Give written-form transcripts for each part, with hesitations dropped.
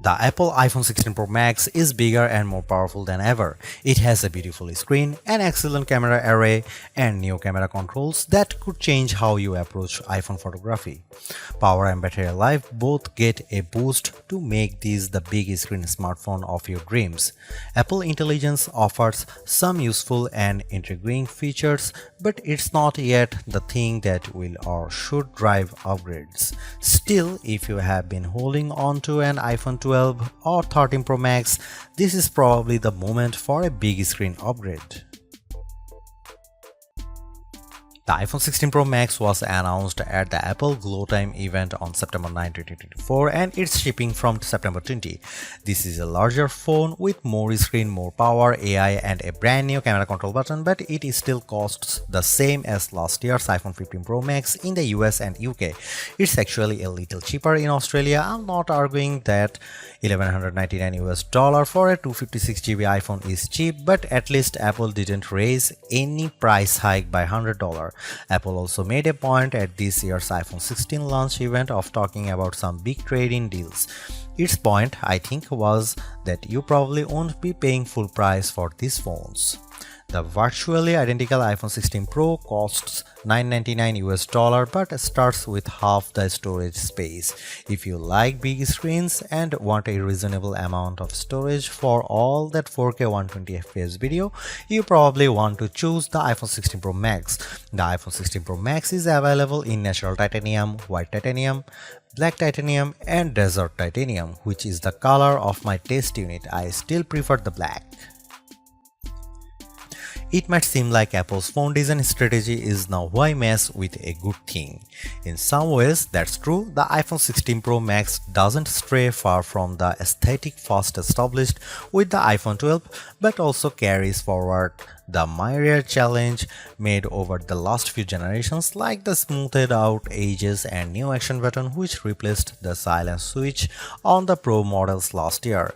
The Apple iPhone 16 Pro Max is bigger and more powerful than ever. It has a beautiful screen, an excellent camera array, and new camera controls that could change how you approach iPhone photography. Power and battery life both get a boost to make this the big screen smartphone of your dreams. Apple Intelligence offers some useful and intriguing features, but it's not yet the thing that will or should drive upgrades. Still, if you have been holding on to an iPhone 12 or 13 Pro Max, this is probably the moment for a big screen upgrade. The iPhone 16 Pro Max was announced at the Apple Glow Time event on September 9, 2024 and it's shipping from September 20. This is a larger phone with more screen, more power, AI and a brand new camera control button, but it still costs the same as last year's iPhone 15 Pro Max in the US and UK. It's actually a little cheaper in Australia. I'm not arguing that $1,199 for a 256GB iPhone is cheap, but at least Apple didn't raise any price hike by $100. Apple also made a point at this year's iPhone 16 launch event of talking about some big trade-in deals. Its point, I think, was that you probably won't be paying full price for these phones. The virtually identical iPhone 16 Pro costs $999 but starts with half the storage space. If you like big screens and want a reasonable amount of storage for all that 4K 120fps video, you probably want to choose the iPhone 16 Pro Max. The iPhone 16 Pro Max is available in natural titanium, white titanium, black titanium and desert titanium, which is the color of my test unit. I still prefer the black. It might seem like Apple's phone design strategy is now why mess with a good thing. In some ways, that's true. The iPhone 16 Pro Max doesn't stray far from the aesthetic first established with the iPhone 12, but also carries forward the myriad challenge made over the last few generations, like the smoothed out edges and new action button which replaced the silent switch on the Pro models last year.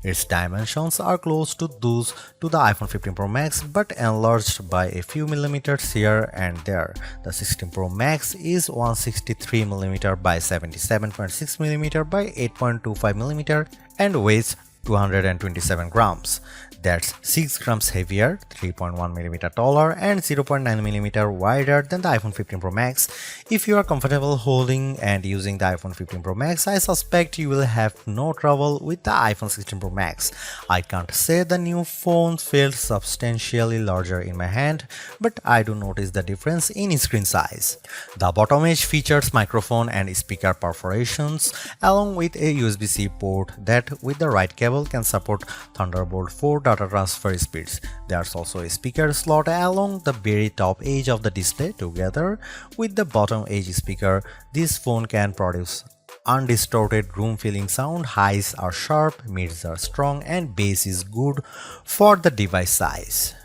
Its dimensions are close to those to the iPhone 15 Pro Max but enlarged by a few millimeters here and there. The 16 Pro Max is 163mm by 77.6mm by 8.25mm and weighs 227 grams. That's 6 grams heavier, 3.1mm taller, and 0.9mm wider than the iPhone 15 Pro Max. If you are comfortable holding and using the iPhone 15 Pro Max, I suspect you will have no trouble with the iPhone 16 Pro Max. I can't say the new phone feels substantially larger in my hand, but I do notice the difference in screen size. The bottom edge features microphone and speaker perforations, along with a USB-C port that, with the right cable, can support Thunderbolt 4 data transfer speeds. There's also a speaker slot along the very top edge of the display. Together with the bottom edge speaker, this phone can produce undistorted room-filling sound. Highs are sharp, mids are strong, and bass is good for the device size.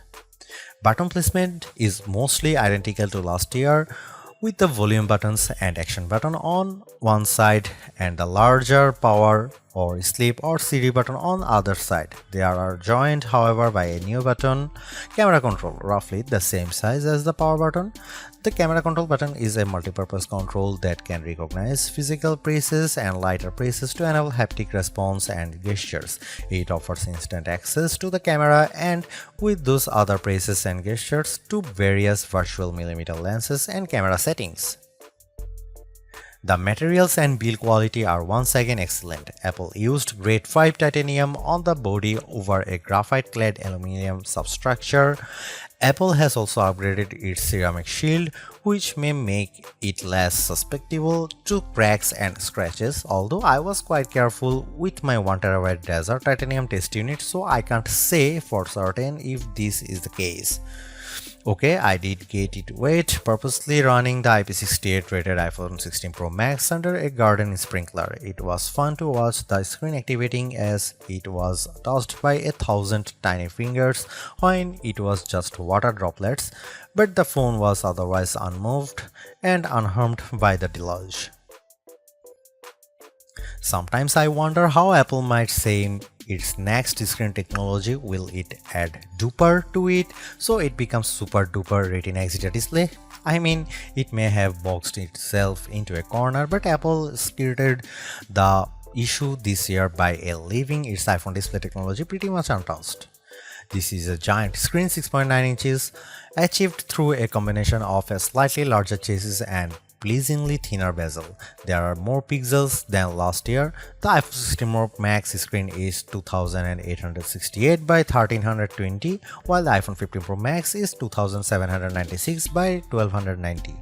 Button placement is mostly identical to last year, with the volume buttons and action button on one side and the larger power or sleep or CD button on the other side. They are joined, however, by a new button, camera control, roughly the same size as the power button. The camera control button is a multi-purpose control that can recognize physical presses and lighter presses to enable haptic response and gestures. It offers instant access to the camera and with those other presses and gestures to various virtual millimeter lenses and camera settings. The materials and build quality are once again excellent. Apple used grade 5 titanium on the body over a graphite-clad aluminum substructure. Apple has also upgraded its ceramic shield, which may make it less susceptible to cracks and scratches, although I was quite careful with my 1TB desert titanium test unit, so I can't say for certain if this is the case. Okay, I did get it wet, purposely running the IP68 rated iPhone 16 Pro Max under a garden sprinkler. It was fun to watch the screen activating as it was touched by 1,000 tiny fingers when it was just water droplets, but the phone was otherwise unmoved and unharmed by the deluge. Sometimes I wonder how Apple might say its next screen technology. Will it add duper to it so it becomes super duper Retina XDR display? I mean, it may have boxed itself into a corner, but Apple skirted the issue this year by leaving its iPhone display technology pretty much untouched. This is a giant screen 6.9 inches, achieved through a combination of a slightly larger chassis and pleasingly thinner bezel. There are more pixels than last year. The iPhone 16 Pro Max screen is 2868 by 1320, while the iPhone 15 Pro Max is 2796 by 1290.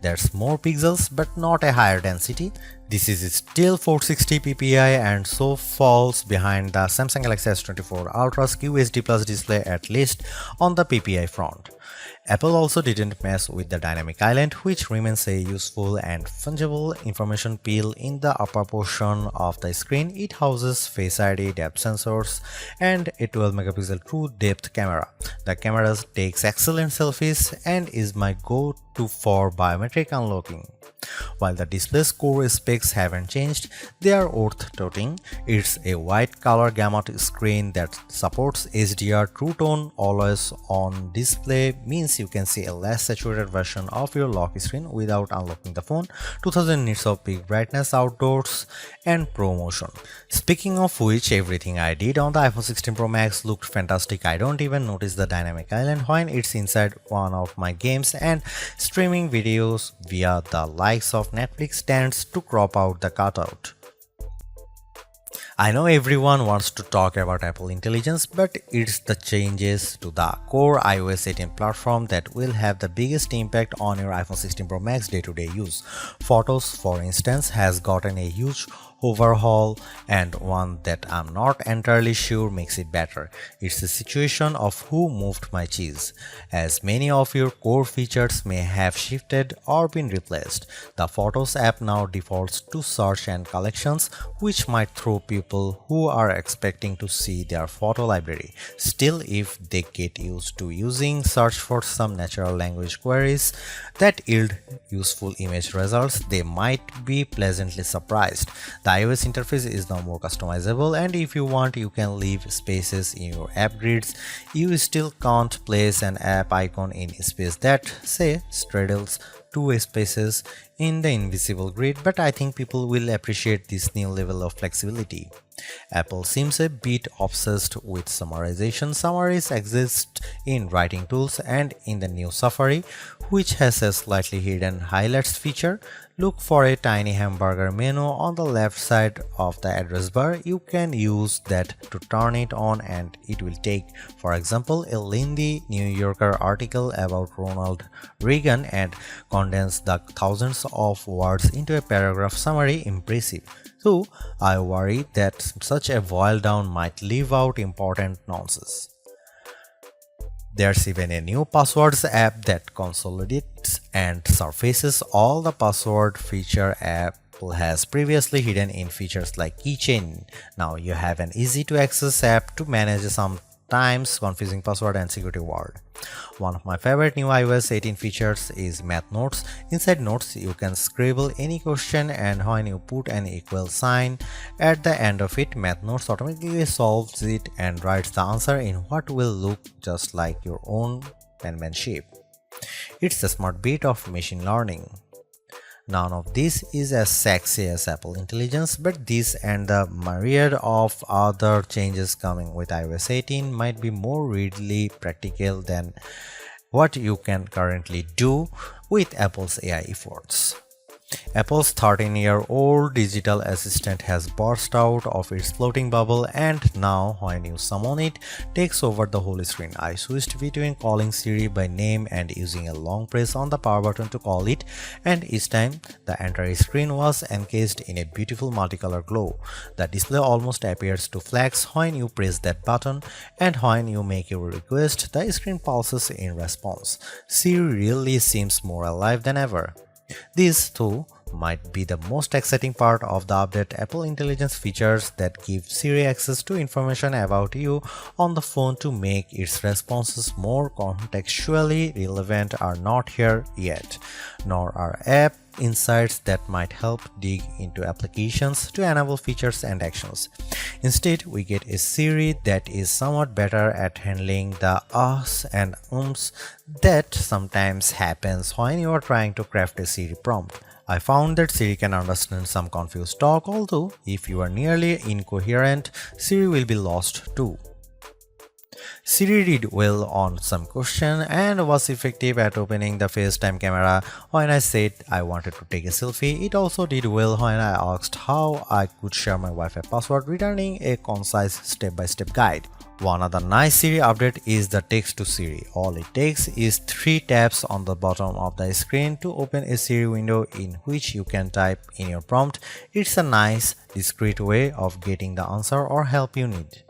There's more pixels but not a higher density. This is still 460 ppi and so falls behind the Samsung Galaxy S24 Ultra's QHD Plus display, at least on the ppi front. Apple also didn't mess with the dynamic island, which remains a useful and fungible information peel in the upper portion of the screen. It houses Face ID, depth sensors, and a 12 megapixel true depth camera. The camera takes excellent selfies and is my go-to for biometric unlocking. While the display's core specs haven't changed, they are worth noting. It's a wide color gamut screen that supports HDR True Tone always on display, means you can see a less saturated version of your lock screen without unlocking the phone, 2000 nits of peak brightness outdoors, and Pro Motion. Speaking of which, everything I did on the iPhone 16 Pro Max looked fantastic. I don't even notice the dynamic island when it's inside one of my games, and streaming videos via the likes of Netflix stands to crop out the cutout. I know everyone wants to talk about Apple Intelligence, but it's the changes to the core iOS 18 platform that will have the biggest impact on your iPhone 16 Pro Max day-to-day use. Photos, for instance, has gotten a huge overhaul, and one that I'm not entirely sure makes it better. It's a situation of who moved my cheese, as many of your core features may have shifted or been replaced. The Photos app now defaults to search and collections, which might throw people who are expecting to see their photo library. Still, if they get used to using search for some natural language queries that yield useful image results, they might be pleasantly surprised. The iOS interface is now more customizable, and if you want, you can leave spaces in your app grids. You still can't place an app icon in space that, say, straddles two spaces in the invisible grid, but I think people will appreciate this new level of flexibility. Apple seems a bit obsessed with summarization. Summaries exist in writing tools and in the new Safari, which has a slightly hidden highlights feature. Look for a tiny hamburger menu on the left side of the address bar. You can use that to turn it on, and it will take, for example, a lengthy New Yorker article about Ronald Reagan and condense the thousands of words into a paragraph summary. Impressive. So I worry that such a boil down might leave out important nonsense. There's even a new passwords app that consolidates and surfaces all the password feature Apple has previously hidden in features like keychain. Now you have an easy to access app to manage sometimes confusing password and security word. One of my favorite new iOS 18 features is Math Notes. Inside Notes, you can scribble any question, and when you put an equal sign at the end of it, Math Notes automatically solves it and writes the answer in what will look just like your own penmanship. It's a smart bit of machine learning. None of this is as sexy as Apple Intelligence, but this and the myriad of other changes coming with iOS 18 might be more readily practical than what you can currently do with Apple's AI efforts. Apple's 13-year-old digital assistant has burst out of its floating bubble, and now when you summon it, takes over the whole screen. I switched between calling Siri by name and using a long press on the power button to call it, and each time the entire screen was encased in a beautiful multicolor glow. The display almost appears to flash when you press that button, and when you make your request, the screen pulses in response. Siri really seems more alive than ever. This, too, might be the most exciting part of the update. Apple Intelligence features that give Siri access to information about you on the phone to make its responses more contextually relevant are not here yet, nor are app insights that might help dig into applications to enable features and actions. Instead, we get a Siri that is somewhat better at handling the ahs and ums that sometimes happens when you are trying to craft a Siri prompt. I found that Siri can understand some confused talk, although if you are nearly incoherent, Siri will be lost too. Siri did well on some question and was effective at opening the FaceTime camera when I said I wanted to take a selfie. It also did well when I asked how I could share my Wi-Fi password, returning a concise step-by-step guide. One other nice Siri update is the text to Siri. All it takes is 3 taps on the bottom of the screen to open a Siri window in which you can type in your prompt. It's a nice, discreet way of getting the answer or help you need.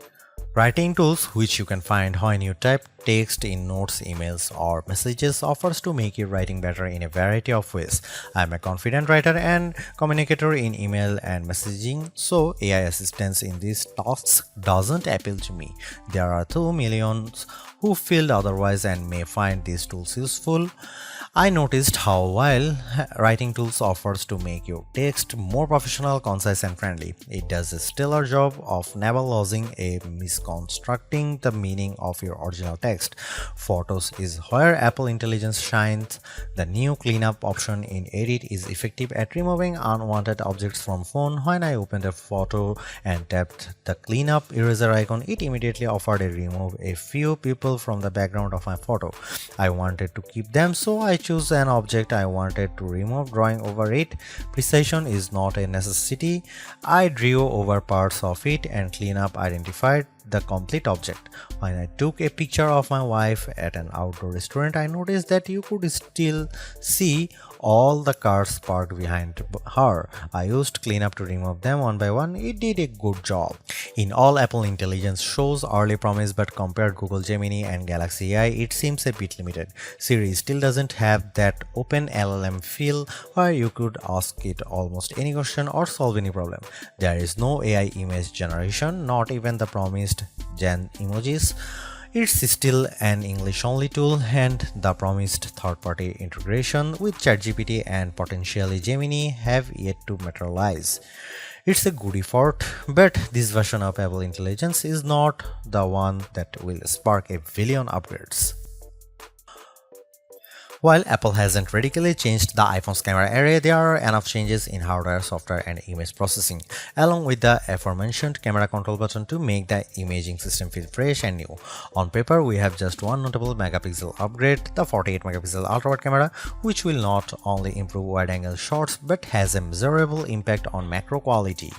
Writing tools, which you can find when you type text in notes, emails, or messages, offers to make your writing better in a variety of ways. I'm a confident writer and communicator in email and messaging, so AI assistance in these tasks doesn't appeal to me. There are 2 millions who feel otherwise and may find these tools useful. I noticed how while writing tools offers to make your text more professional, concise and friendly, it does a stellar job of never losing a misconstructing the meaning of your original text. Photos is where Apple Intelligence shines. The new cleanup option in Edit is effective at removing unwanted objects from phone. When I opened a photo and tapped the cleanup eraser icon, it immediately offered to remove a few people from the background of my photo. I wanted to keep them, so I choose an object I wanted to remove, drawing over it. Precision is not a necessity. I drew over parts of it and cleanup identified the complete object. When I took a picture of my wife at an outdoor restaurant, I noticed that you could still see all the cars parked behind her. I used cleanup to remove them one by one. It did a good job. In all, Apple Intelligence shows early promise, but compared Google Gemini and Galaxy AI, it seems a bit limited. Siri still doesn't have that open LLM feel where you could ask it almost any question or solve any problem. There is no AI image generation, not even the promised Gen emojis. It's still an English-only tool, and the promised third-party integration with ChatGPT and potentially Gemini have yet to materialize. It's a good effort, but this version of Apple Intelligence is not the one that will spark a billion upgrades. While Apple hasn't radically changed the iPhone's camera array, there are enough changes in hardware, software, and image processing, along with the aforementioned camera control button to make the imaging system feel fresh and new. On paper, we have just one notable megapixel upgrade, the 48 megapixel ultra-wide camera, which will not only improve wide-angle shots but has a measurable impact on macro quality.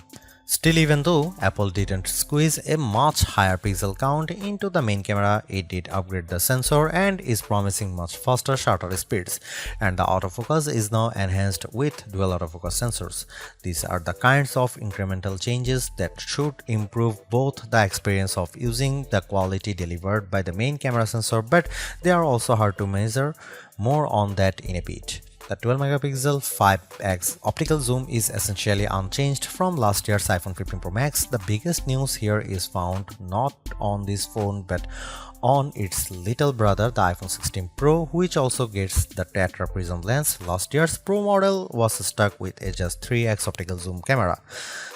Still, even though Apple didn't squeeze a much higher pixel count into the main camera, it did upgrade the sensor and is promising much faster shutter speeds, and the autofocus is now enhanced with dual autofocus sensors. These are the kinds of incremental changes that should improve both the experience of using the quality delivered by the main camera sensor, but they are also hard to measure. More on that in a bit. The 12 megapixel 5x optical zoom is essentially unchanged from last year's iPhone 15 Pro Max. The biggest news here is found not on this phone but on its little brother, the iPhone 16 Pro, which also gets the Tetra Prism lens. Last year's Pro model was stuck with a just 3x optical zoom camera.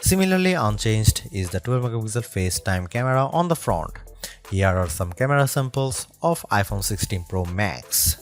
Similarly unchanged is the 12 megapixel FaceTime camera on the front. Here are some camera samples of iPhone 16 Pro Max.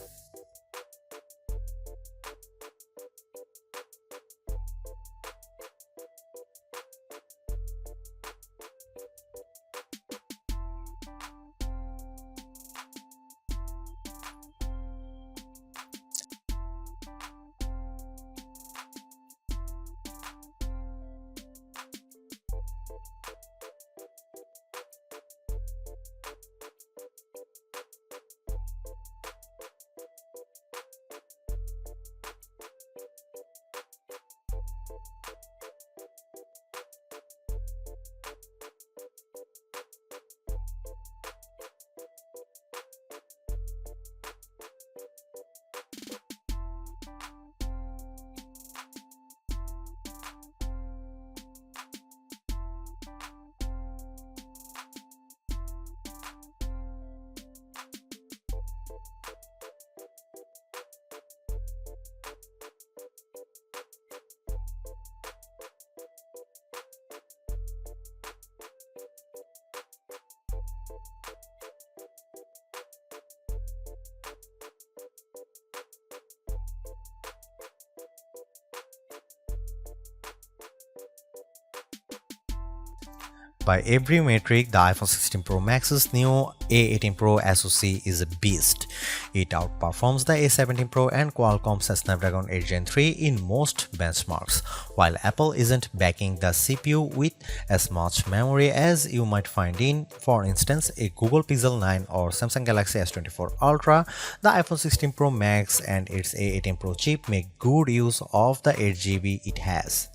By every metric, the iPhone 16 Pro Max's new A18 Pro SoC is a beast. It outperforms the A17 Pro and Qualcomm's Snapdragon 8 Gen 3 in most benchmarks, while Apple isn't backing the CPU with as much memory as you might find in, for instance, a Google Pixel 9 or Samsung Galaxy S24 Ultra. The iPhone 16 Pro Max and its A18 Pro chip make good use of the 8GB it has.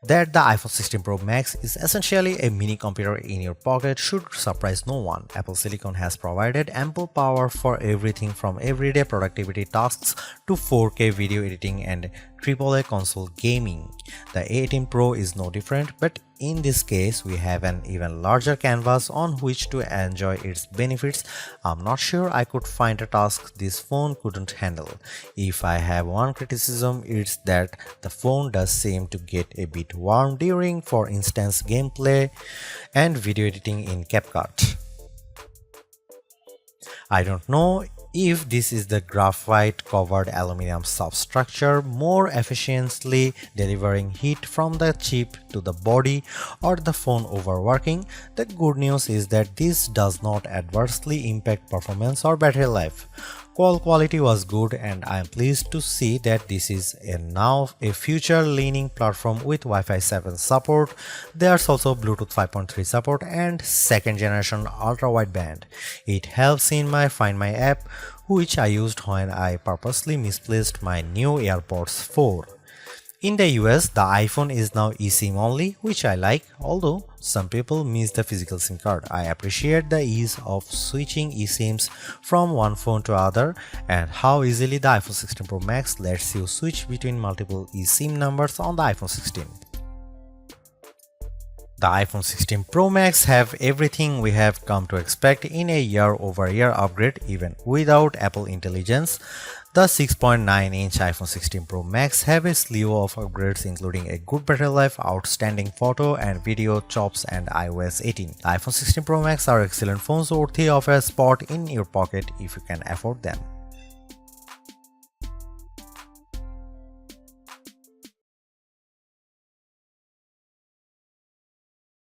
That the iPhone 16 Pro Max is essentially a mini computer in your pocket should surprise no one. Apple Silicon has provided ample power for everything from everyday productivity tasks to 4K video editing and AAA console gaming. The A18 Pro is no different, but in this case, we have an even larger canvas on which to enjoy its benefits. I'm not sure I could find a task this phone couldn't handle. If I have one criticism, it's that the phone does seem to get a bit warm during, for instance, gameplay and video editing in CapCut. I don't know if this is the graphite covered aluminum substructure more efficiently delivering heat from the chip to the body or the phone overworking. The good news is that this does not adversely impact performance or battery life. Call quality was good, and I am pleased to see that this is now a future-leaning platform with Wi-Fi 7 support. There's also Bluetooth 5.3 support and second-generation ultra-wideband. It helps in my Find My app, which I used when I purposely misplaced my new AirPods 4. In the US, the iPhone is now eSIM only, which I like, although some people miss the physical SIM card. I appreciate the ease of switching eSIMs from one phone to other and how easily the iPhone 16 Pro Max lets you switch between multiple eSIM numbers on the iPhone 16. The iPhone 16 Pro Max have everything we have come to expect in a year-over-year upgrade even without Apple Intelligence. The 6.9-inch iPhone 16 Pro Max have a slew of upgrades including a good battery life, outstanding photo and video chops and iOS 18. The iPhone 16 Pro Max are excellent phones worthy of a spot in your pocket if you can afford them.